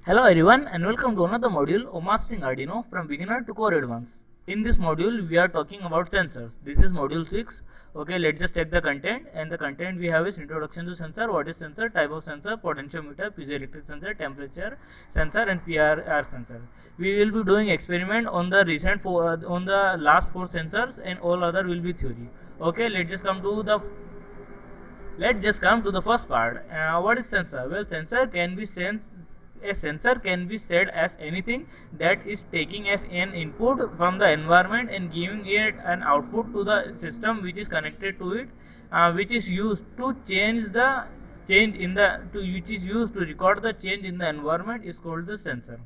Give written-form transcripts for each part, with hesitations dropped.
Hello everyone and welcome to another module of Mastering Arduino from Beginner to Core Advanced. In this module we are talking about sensors. This is module 6. Okay, let's just check the content, and the content we have is introduction to sensor, what is sensor, type of sensor, potentiometer, piezoelectric sensor, temperature sensor and PIR sensor. We will be doing experiment on the on the last 4 sensors, and all other will be theory. Okay, let's just come to the first part. What is sensor? Well, a sensor can be said as anything that is taking as an input from the environment and giving it an output to the system which is connected to it, which is used to record the change in the environment is called the sensor.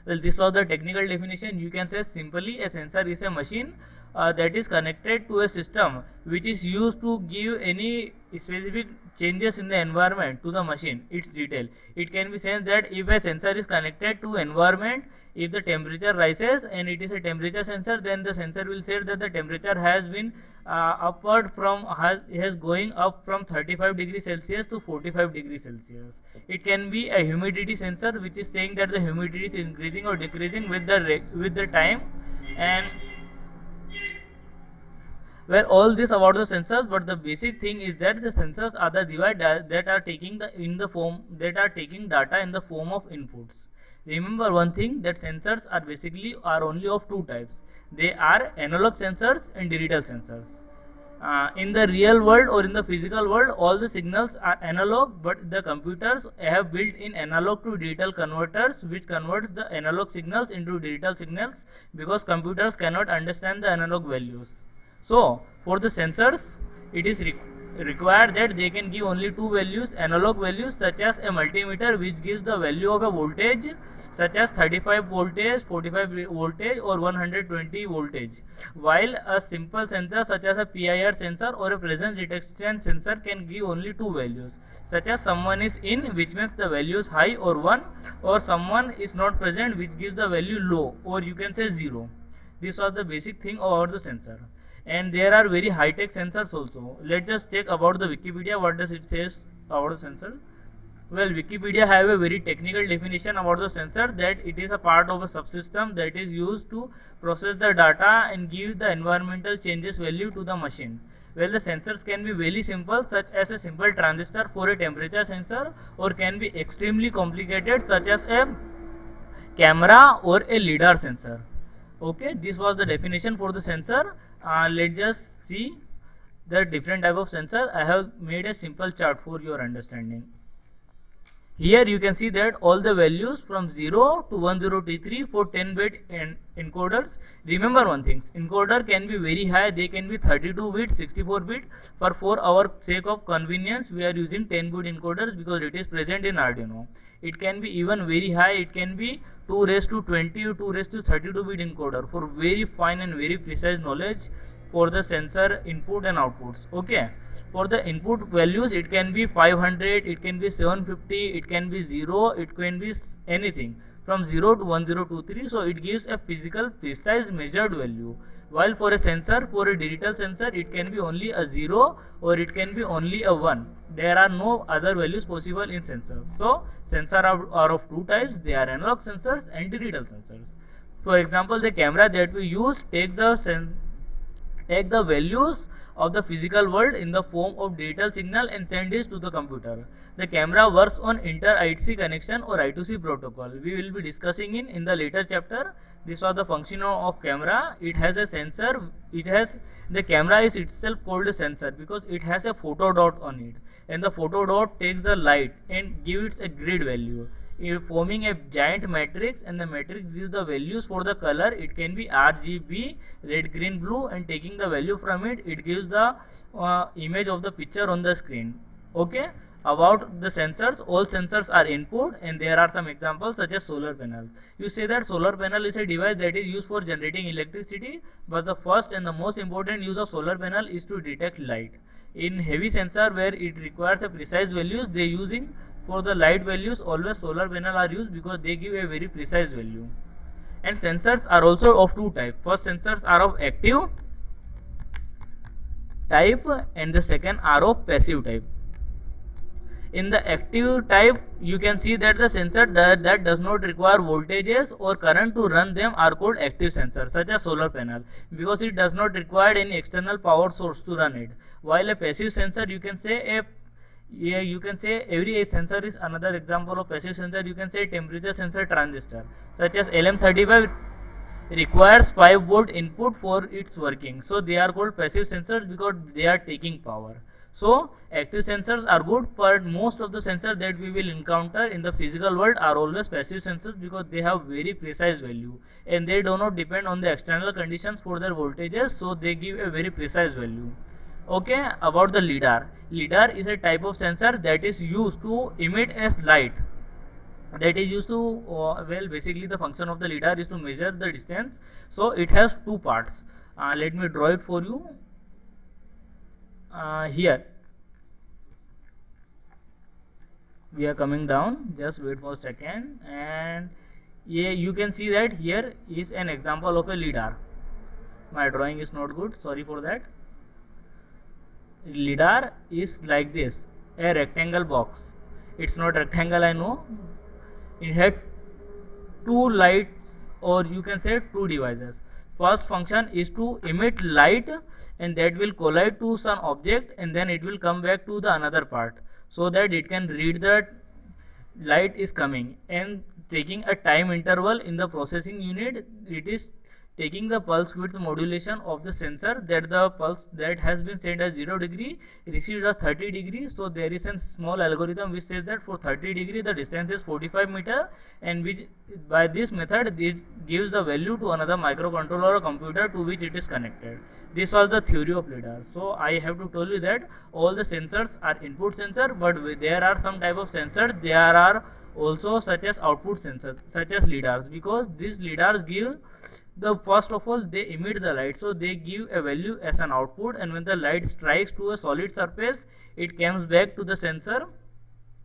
Well, this was the technical definition. You can say simply a sensor is a machine that is connected to a system which is used to give any specific changes in the environment to the machine, its detail. It can be said that if a sensor is connected to environment, if the temperature rises and it is a temperature sensor, then the sensor will say that the temperature has been has going up from 35 degrees Celsius to 45 degrees Celsius. It can be a humidity sensor which is saying that the humidity is increasing or decreasing with the time. And where all this about the sensors, but the basic thing is that the sensors are the device that are taking data in the form of inputs. Remember one thing, that sensors are only of two types. They are analog sensors and digital sensors. In the real world or in the physical world, all the signals are analog, but the computers have built in analog to digital converters, which converts the analog signals into digital signals, because computers cannot understand the analog values. So for the sensors, it is required that they can give only two values, analog values, such as a multimeter which gives the value of a voltage such as 35 voltage, 45 voltage or 120 voltage, while a simple sensor such as a PIR sensor or a presence detection sensor can give only two values, such as someone is in, which means the value is high or 1, or someone is not present, which gives the value low, or you can say 0. This was the basic thing about the sensor. And there are very high-tech sensors also. Let's just check about the Wikipedia. What does it says about the sensor? Well, Wikipedia have a very technical definition about the sensor, that it is a part of a subsystem that is used to process the data and give the environmental changes value to the machine. Well, the sensors can be very simple, such as a simple transistor for a temperature sensor, or can be extremely complicated, such as a camera or a LiDAR sensor. Okay, this was the definition for the sensor. Let's just see the different type of sensor. I have made a simple chart for your understanding. Here you can see that all the values from 0 to 1023 for 10-bit encoders. Remember one thing, encoder can be very high, they can be 32-bit, 64-bit. For our sake of convenience, we are using 10-bit encoders because it is present in Arduino. It can be even very high, it can be 2 raised to 20 or 2 raised to 32-bit encoder for very fine and very precise knowledge for the sensor input and outputs. Okay, for the input values, it can be 500, it can be 750, it can be 0, it can be anything from 0 to 1023. So it gives a physical precise measured value, while for a sensor, for a digital sensor, it can be only a 0 or it can be only a 1. There are no other values possible in sensors. So sensors are of two types. They are analog sensors and digital sensors. For example, the camera that we use takes the values of the physical world in the form of digital signal and send it to the computer. The camera works on inter-I2C connection or I2C protocol. We will be discussing in the later chapter. This was the function of camera. It has a sensor. The camera is itself called a sensor because it has a photodot on it, and the photodot takes the light and gives a grid value, forming a giant matrix, and the matrix gives the values for the color. It can be RGB, red, green, blue, and taking the value from it, it gives the image of the picture on the screen. Okay, about the sensors, all sensors are input, and there are some examples such as solar panel. You say that solar panel is a device that is used for generating electricity, but the first and the most important use of solar panel is to detect light. In heavy sensor where it requires a precise values, they using for the light values, always solar panel are used because they give a very precise value. And sensors are also of two types. First, sensors are of active type and the second are of passive type. In the active type, you can see that the sensor that does not require voltages or current to run them are called active sensors, such as solar panel, because it does not require any external power source to run it. While a passive sensor, you can say every sensor is another example of passive sensor. You can say temperature sensor transistor, such as LM35 requires 5 volt input for its working, so they are called passive sensors because they are taking power. So active sensors are good, but most of the sensors that we will encounter in the physical world are always passive sensors because they have very precise value and they do not depend on the external conditions for their voltages, so they give a very precise value. Okay, about the lidar. Lidar is a type of sensor that is used to emit a light. That is used to basically the function of the lidar is to measure the distance. So it has two parts. Let me draw it for you. Here we are coming down, just wait for a second, and yeah, you can see that here is an example of a lidar. My drawing is not good, sorry for that. Lidar is like this, a rectangle box. It's not rectangle, I know. It had two lights, or you can say two devices. First function is to emit light, and that will collide to some object, and then it will come back to the another part, so that it can read that light is coming, and taking a time interval in the processing unit. It is taking the pulse width modulation of the sensor, that the pulse that has been set at 0 degree receives at 30 degree. So there is a small algorithm which says that for 30 degree the distance is 45 meter, and which by this method it gives the value to another microcontroller or computer to which it is connected. This was the theory of lidar. So I have to tell you that all the sensors are input sensor, but there are some type of sensors there are also such as output sensors, such as lidars, because these lidars give the first of all they emit the light, so they give a value as an output, and when the light strikes to a solid surface it comes back to the sensor,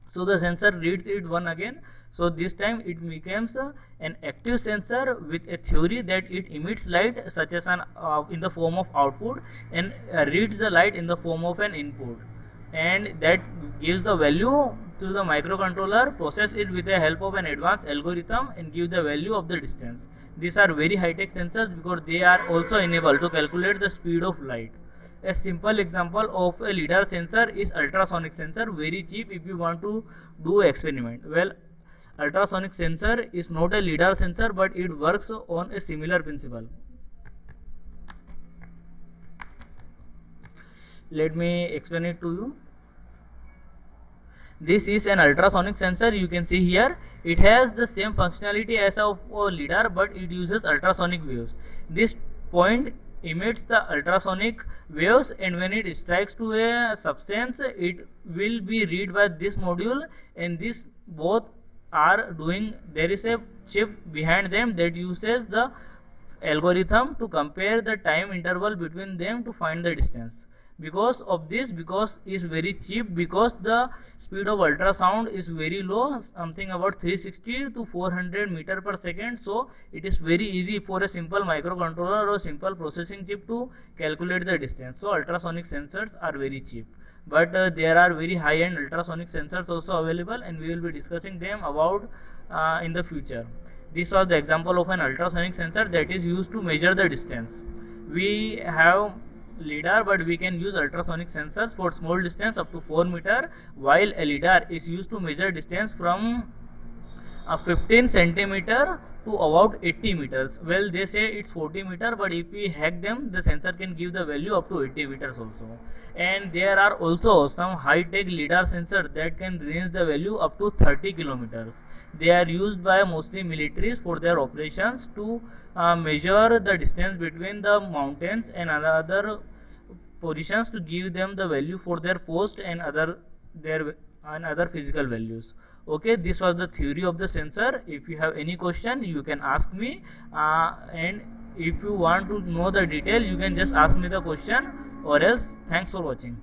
so the sensor reads it one again. So this time it becomes an active sensor with a theory that it emits light such as an in the form of output, and reads the light in the form of an input, and that gives the value to the microcontroller, process it with the help of an advanced algorithm, and give the value of the distance. These are very high-tech sensors because they are also enabled to calculate the speed of light. A simple example of a lidar sensor is ultrasonic sensor, very cheap if you want to do experiment. Well, ultrasonic sensor is not a lidar sensor, but it works on a similar principle. Let me explain it to you. This is an ultrasonic sensor. You can see here it has the same functionality as of a lidar, but it uses ultrasonic waves. This point emits the ultrasonic waves, and when it strikes to a substance it will be read by this module, and this both are doing, there is a chip behind them that uses the algorithm to compare the time interval between them to find the distance. Because of this, because it's very cheap, because the speed of ultrasound is very low, something about 360 to 400 meter per second, so it is very easy for a simple microcontroller or simple processing chip to calculate the distance. So ultrasonic sensors are very cheap, but there are very high-end ultrasonic sensors also available, and we will be discussing them about in the future. This was the example of an ultrasonic sensor that is used to measure the distance. We have lidar, but we can use ultrasonic sensors for small distance up to 4 meter, while a lidar is used to measure distance from 15 centimeter to about 80 meters. Well, they say it's 40 meter, but if we hack them, the sensor can give the value up to 80 meters also. And there are also some high-tech lidar sensors that can range the value up to 30 kilometers. They are used by mostly militaries for their operations to measure the distance between the mountains and other positions to give them the value for their post and other physical values. Okay, this was the theory of the sensor. If you have any question, you can ask me, and if you want to know the detail, you can just ask me the question, or else thanks for watching.